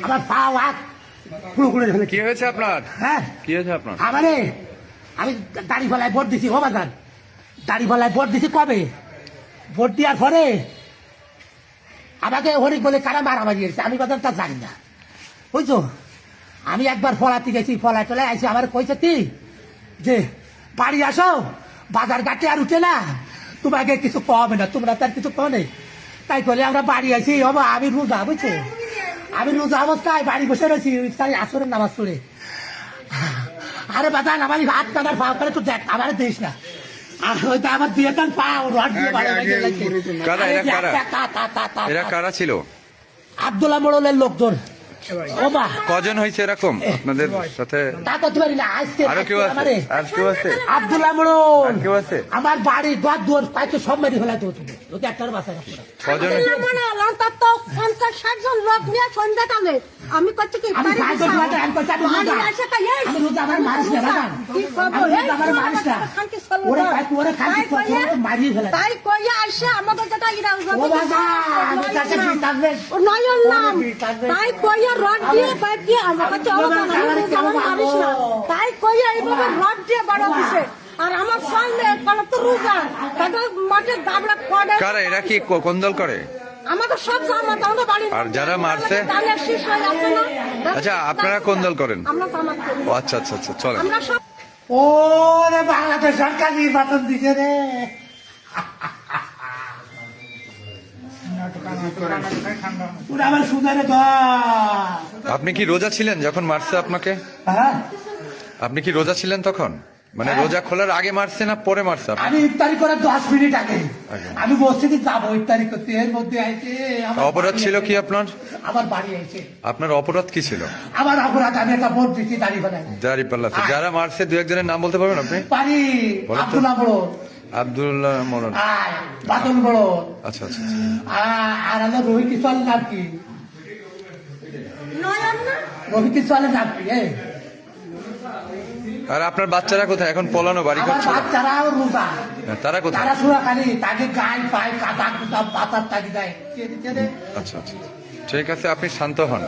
আমার পা হাত পুরো করে ফেলে। কি হয়েছে আপনার? হ্যাঁ কি হয়েছে আপনার? আমারে আমি দাড়ি ফলায় ভোট দিছি, ও বাজার দাড়ি ফলায় ভোট দিছি কবে, ভোট দেওয়ার পরে আমাকে হরিক বলে কারা মারামারি এসেছে, আমি বাজার তা জানি না, বুঝছো। আমি একবার ফলাতে গেছি, ফলায় চলে আইসি, আমার কইছে কি যে বাড়ি আসো, বাজার ঘাটে আর উঠে না, তোমাকে কিছু কমে না, তোমরা তার কিছু কমে। তাই বলে আমরা বাড়ি আসি, বাবা আমি রোজা, বুঝছো, আমি রোজা অবস্থায় বাড়ি বসে রয়েছি, আসরের নামাজ পড়ে। আরে বাজান আমার হাত কাটার পা করে তো দেখ, আমার দিস না, আর হয়তো আমার দিয়ে দেন পা রড দিয়ে কারা এরা? এরা কারা ছিল? আব্দুল্লাহ মোড়লের লোকজন। ও মা কজন হয়েছে এরকম আপনাদের সাথে? তা করতে পারি না, আজকে আরো কেউ আছে? আর কেউ আছে? আব্দুল্লাহ মোড়ল আর কেউ আছে? আমার বাড়ি দর দুয়ার পাইতে সব মেরে ফেলাতে হতো, ওকে একটার বাসায় রাখতো না। কজন? অন্তত 50-60 জন লোক নিয়ে সন্ধ্যাকালে আমি করছি কি আমি সাহায্য করতে, আমি করছি আমি রোজা, আমি রোজা, আমার মানুষ না বাবা, আমি রোজা, আমার মানুষ না, ওরে পাই তোরে খাইতে তো মারিয়ে ফেলা। তাই কইয়া আসে আমাকে যেটা ইরা ও বাবা আমি কাছে বিতাবে নয়ন নাম তাই কইয়া রড দিয়ে বাইক দিয়ে আমার কাছে আমার মারিস না, তাই কইয়া এইভাবে রড দিয়ে বড় দিছে। আর আমার সামনে কত তো রোজা কত মাঠে দাবড়া পড়ে। কারা এরা? কি কোন দল করে? আমাদের সব জামাত, আমাদের বাড়ি। আর যারা মারছে? তাহলে শেষ হয়ে যাচ্ছে না। আচ্ছা আপনারা কোন দল করেন? আমরা জামাত করি। ও আচ্ছা আচ্ছা আচ্ছা, চলেন। আমরা সব ওরে বাংলাদেশ সরকার নির্বাচন দিছে রে। ওরা আমার সুদারে ধর। আপনি কি রোজা ছিলেন যখন মারছে আপনাকে? হ্যাঁ আপনি কি রোজা ছিলেন তখন? মানে রোজা খোলার আগে মারছে না পরে মারছে আপনাকে? আমি ইফতারি করার 10 মিনিট আগে আগে। আমি মসজিদে যাবো ইফতারি করতে, এর মধ্যে আইছে আমার অপরাধ বাড়ি ছিল আইছে। কি আপনার? আমার বাড়ি আইছে। আপনার অপরাধ কি ছিল? আমার অপরাধ আমি একটা ভোট দিচ্ছি দাঁড়িয়ে ফেলাই দাঁড়িপাল্লাতে যারা মারছে দু একজনের নাম বলতে পারবেন আপনি? পারি। বলেন তো। আব্দুল্লাহ বড়, আব্দুল্লাহ মোড়ল। বাদল বড়, আচ্ছা আচ্ছা আচ্ছা। আর আমার রোহিত চল নাম কি, নয়ন না রোহিত চলের নাম কি? আর আপনার বাচ্চারা কোথায় এখন? পলানো বাড়ি আমার করছে? বাচ্চারাও রোজা, তারা কোথায়? তারা সুরা খালি তাকে গায়ে পায়ে কাটা কুটা পাতার তাকে দেয়। আচ্ছা আচ্ছা, ঠিক আছে, আপনি শান্ত হন।